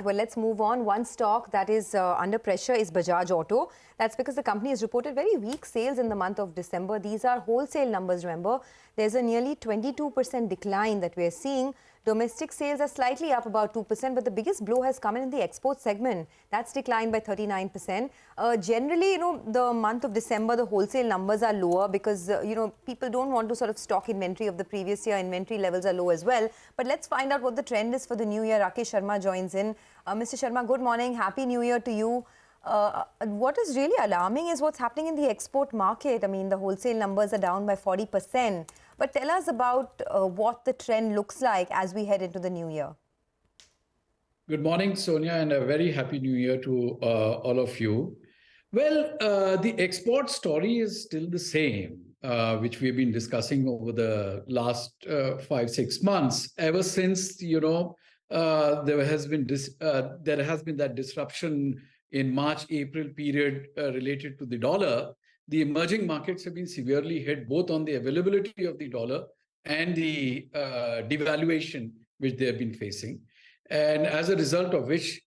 Well, let's move on. One stock that is under pressure is Bajaj Auto. That's because the company has reported very weak sales in the month of December. These are wholesale numbers, remember. There's a nearly 22% decline that we're seeing. Domestic sales are slightly up about 2%, but the biggest blow has come in the export segment. That's declined by 39%. Generally, the month of December, the wholesale numbers are lower because, people don't want to sort of stock inventory of the previous year. Inventory levels are low as well. But let's find out what the trend is for the new year. Rakesh Sharma joins in. Mr. Sharma, good morning. Happy New Year to you. What is really alarming is what's happening in the export market. I mean, the wholesale numbers are down by 40%. But tell us about what the trend looks like as we head into the new year. Good morning, Sonia, and a very happy new year to all of you. Well, the export story is still the same, which we've been discussing over the last 5-6 months. Ever since, there has been that disruption in March-April period related to the dollar. The emerging markets have been severely hit both on the availability of the dollar and the devaluation which they have been facing. And as a result of which,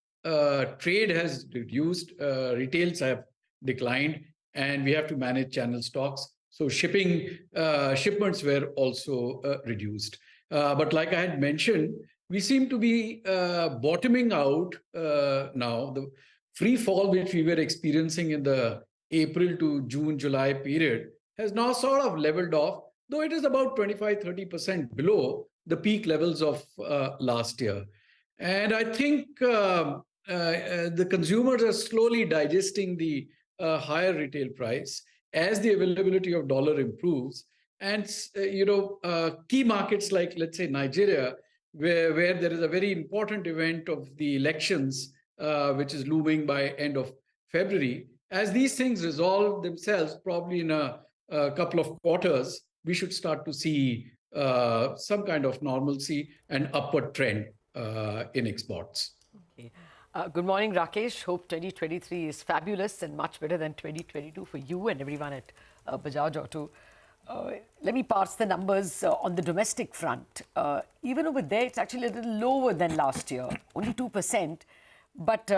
trade has reduced, retails have declined, and we have to manage channel stocks. So shipments were also reduced. But like I had mentioned, we seem to be bottoming out now. The free fall which we were experiencing in the April to June, July period has now sort of leveled off, though it is about 25-30% below the peak levels of last year. And I think the consumers are slowly digesting the higher retail price as the availability of dollar improves. And, key markets like, let's say, Nigeria, where there is a very important event of the elections, which is looming by end of February. As these things resolve themselves, probably in a couple of quarters, we should start to see some kind of normalcy and upward trend in exports. Okay. Good morning, Rakesh. Hope 2023 is fabulous and much better than 2022 for you and everyone at Bajaj Auto. Let me parse the numbers on the domestic front. Even over there, it's actually a little lower than last year, only 2%, but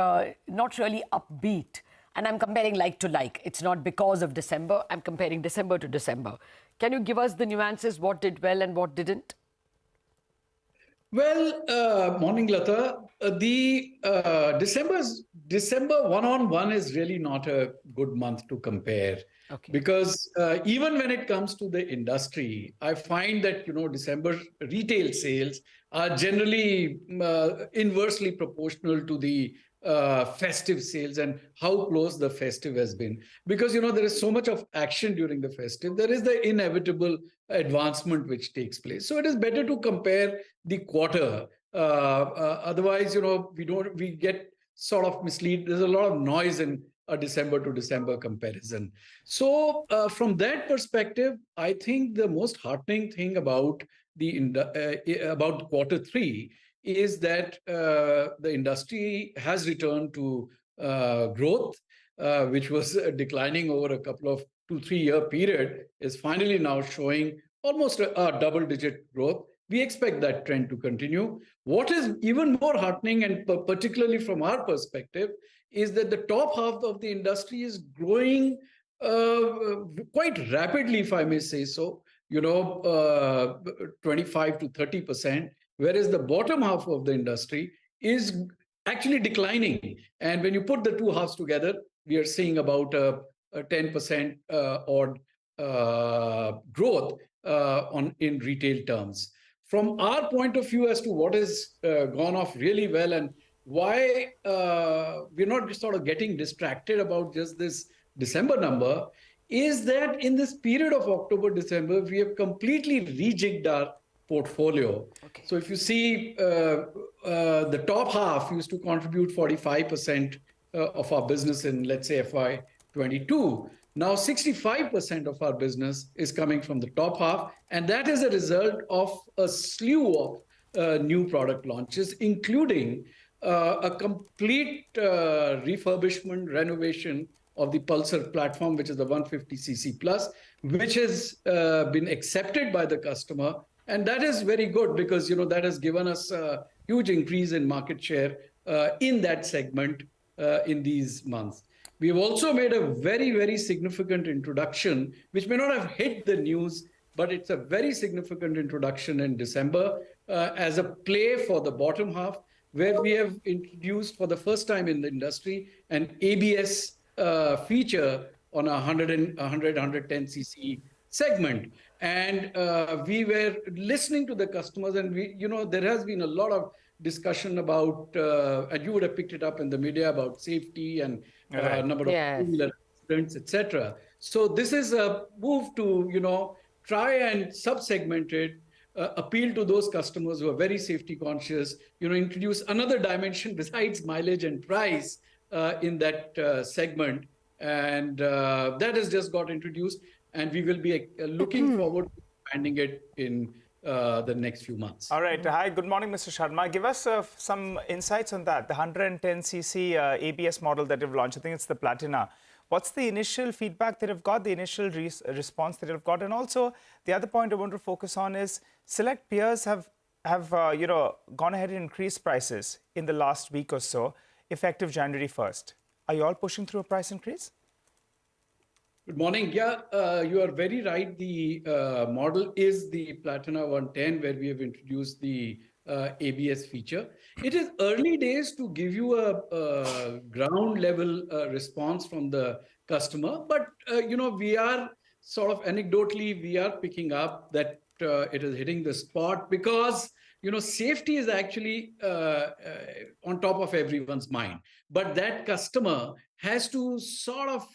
not really upbeat. And I'm comparing like to like. It's not because of December. I'm comparing December to December. Can you give us the nuances, what did well and what didn't? Well, morning, Lata. The December one-on-one is really not a good month to compare. Okay. Because even when it comes to the industry, I find that, December retail sales are generally inversely proportional to the festive sales and how close the festive has been. Because, there is so much of action during the festive. There is the inevitable advancement which takes place. So it is better to compare the quarter. Otherwise, we get sort of misled. There's a lot of noise in a December to December comparison. So from that perspective, I think the most heartening thing about about quarter three is that the industry has returned to growth, which was declining over a couple of 2-3 year period, is finally now showing almost a double-digit growth. We expect that trend to continue. What is even more heartening, and particularly from our perspective, is that the top half of the industry is growing quite rapidly, if I may say so, 25 to 30%, whereas the bottom half of the industry is actually declining. And when you put the two halves together, we are seeing about a 10% odd growth in retail terms. From our point of view as to what has gone off really well and why we're not just sort of getting distracted about just this December number, is that in this period of October-December, we have completely rejigged our portfolio. Okay. So if you see the top half used to contribute 45% of our business in, let's say, FY22. Now 65% of our business is coming from the top half, and that is a result of a slew of new product launches, including a complete refurbishment, renovation of the Pulsar platform, which is the 150cc plus, which has been accepted by the customer. And that is very good because, that has given us a huge increase in market share in that segment in these months. We have also made a very, very significant introduction, which may not have hit the news, but it's a very significant introduction in December as a play for the bottom half, where we have introduced for the first time in the industry an ABS feature on a 110cc segment. And we were listening to the customers, and there has been a lot of discussion about, and you would have picked it up in the media, about safety and number of two-wheeler accidents, etc. So this is a move to, try and sub-segment it, appeal to those customers who are very safety conscious, introduce another dimension besides mileage and price in that segment. And that has just got introduced, and we will be looking forward to expanding it in the next few months. All right. Hi, good morning, Mr. Sharma. Give us some insights on that. The 110cc ABS model that you've launched, I think it's the Platina. What's the initial feedback that you've got, the initial response that you've got? And also, the other point I want to focus on is select peers have gone ahead and increased prices in the last week or so, effective January 1st. Are you all pushing through a price increase? Good morning. Yeah, you are very right. The model is the Platina 110, where we have introduced the ABS feature. It is early days to give you a ground level response from the customer, but we are sort of anecdotally, we are picking up that it is hitting the spot, because safety is actually on top of everyone's mind. But that customer has to sort of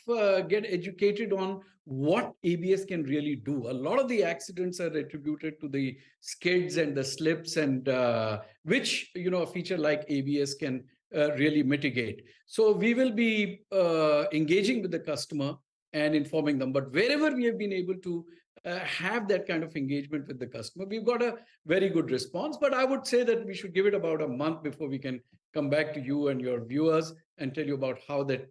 get educated on what ABS can really do. A lot of the accidents are attributed to the skids and the slips, and which a feature like ABS can really mitigate. So we will be engaging with the customer and informing them. But wherever we have been able to have that kind of engagement with the customer, we've got a very good response. But I would say that we should give it about a month before we can come back to you and your viewers and tell you about how the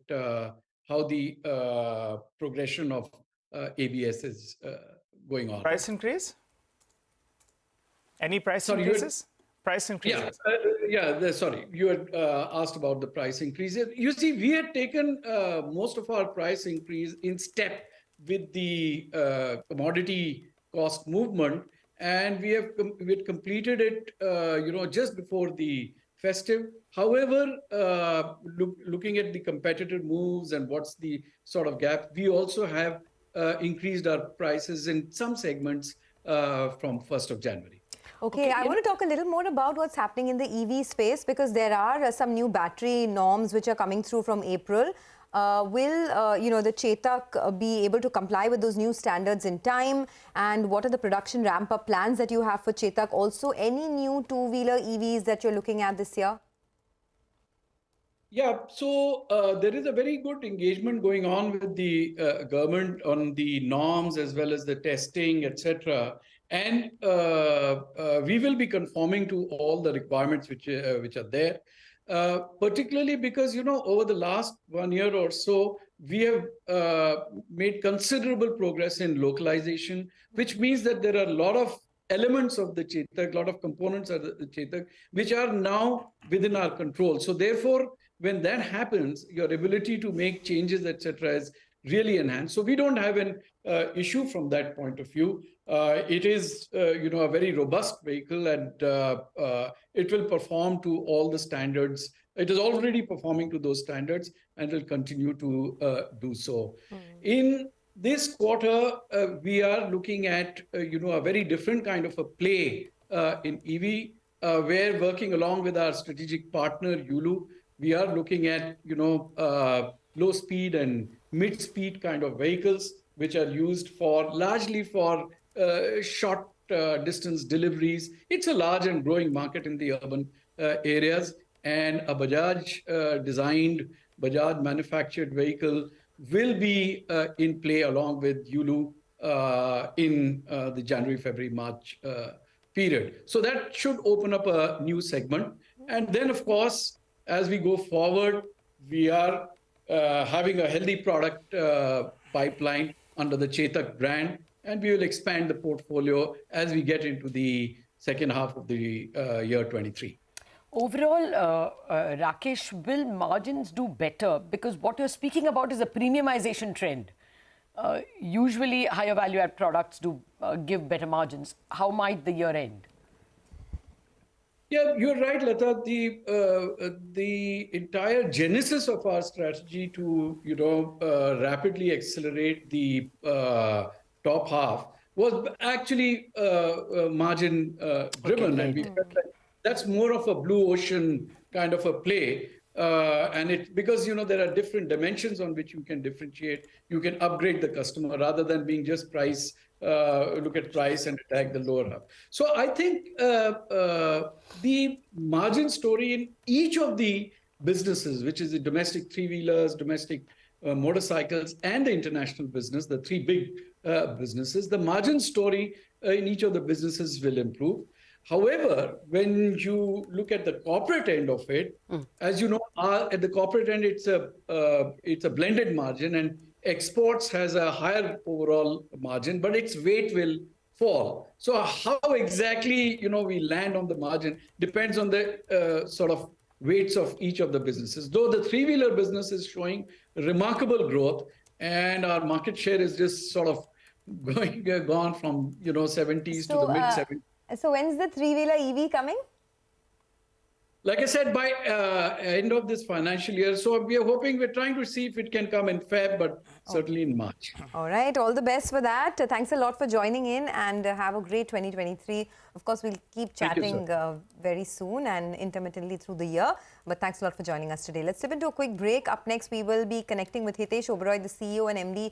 progression of ABS is going on. Price increase? Any price increases? Price increases? Sorry, you had asked about the price increase. You see, we had taken most of our price increase in step with the commodity cost movement, and we had completed it, just before the festive. However, looking at the competitive moves and what's the sort of gap, we also have increased our prices in some segments from 1st of January. Okay, I want to talk a little more about what's happening in the EV space, because there are some new battery norms which are coming through from April. Will the Chetak be able to comply with those new standards in time? And what are the production ramp-up plans that you have for Chetak? Also, any new two-wheeler EVs that you're looking at this year? Yeah, so there is a very good engagement going on with the government on the norms as well as the testing, etc. And we will be conforming to all the requirements which are there. Particularly because, over the last 1 year or so, we have made considerable progress in localization, which means that there are a lot of elements of the Chetak, a lot of components of the Chetak, which are now within our control. So therefore, when that happens, your ability to make changes, etc., is really enhanced. So we don't have an issue from that point of view. It is, a very robust vehicle, and it will perform to all the standards. It is already performing to those standards and will continue to do so. In this quarter, we are looking at, a very different kind of a play in EV. We're working along with our strategic partner, Yulu. We are looking at, low speed and mid speed kind of vehicles, which are used largely for short distance deliveries. It's a large and growing market in the urban areas, and a Bajaj designed, Bajaj manufactured vehicle will be in play along with Yulu in the January, February, March period. So that should open up a new segment. And then, of course, as we go forward, we are having a healthy product pipeline under the Chetak brand, and we will expand the portfolio as we get into the second half of the year 23. Overall, Rakesh, will margins do better? Because what you're speaking about is a premiumization trend. Usually, higher value-add products do give better margins. How might the year end? Yeah, you're right, Lata. The entire genesis of our strategy to rapidly accelerate the top half was actually margin driven, and we felt like that's more of a blue ocean kind of a play. And it because there are different dimensions on which you can differentiate. You can upgrade the customer rather than being just price. Look at price and attack the lower half. So I think the margin story in each of the businesses, which is the domestic three-wheelers, domestic motorcycles, and the international business, the three big businesses, the margin story in each of the businesses will improve. However, when you look at the corporate end of it, as you know, at the corporate end, it's a blended margin, and exports has a higher overall margin, but its weight will fall. So how exactly we land on the margin depends on the sort of weights of each of the businesses. Though the three-wheeler business is showing remarkable growth, and our market share is just sort of gone from 70s to the mid 70s. So when's the three-wheeler EV coming? Like I said, by end of this financial year. So we're trying to see if it can come in Feb, but certainly in March. All right, all the best for that. Thanks a lot for joining in, and have a great 2023. Of course, we'll keep chatting very soon and intermittently through the year. But thanks a lot for joining us today. Let's slip into a quick break. Up next, we will be connecting with Hitesh Oberoi, the CEO and MD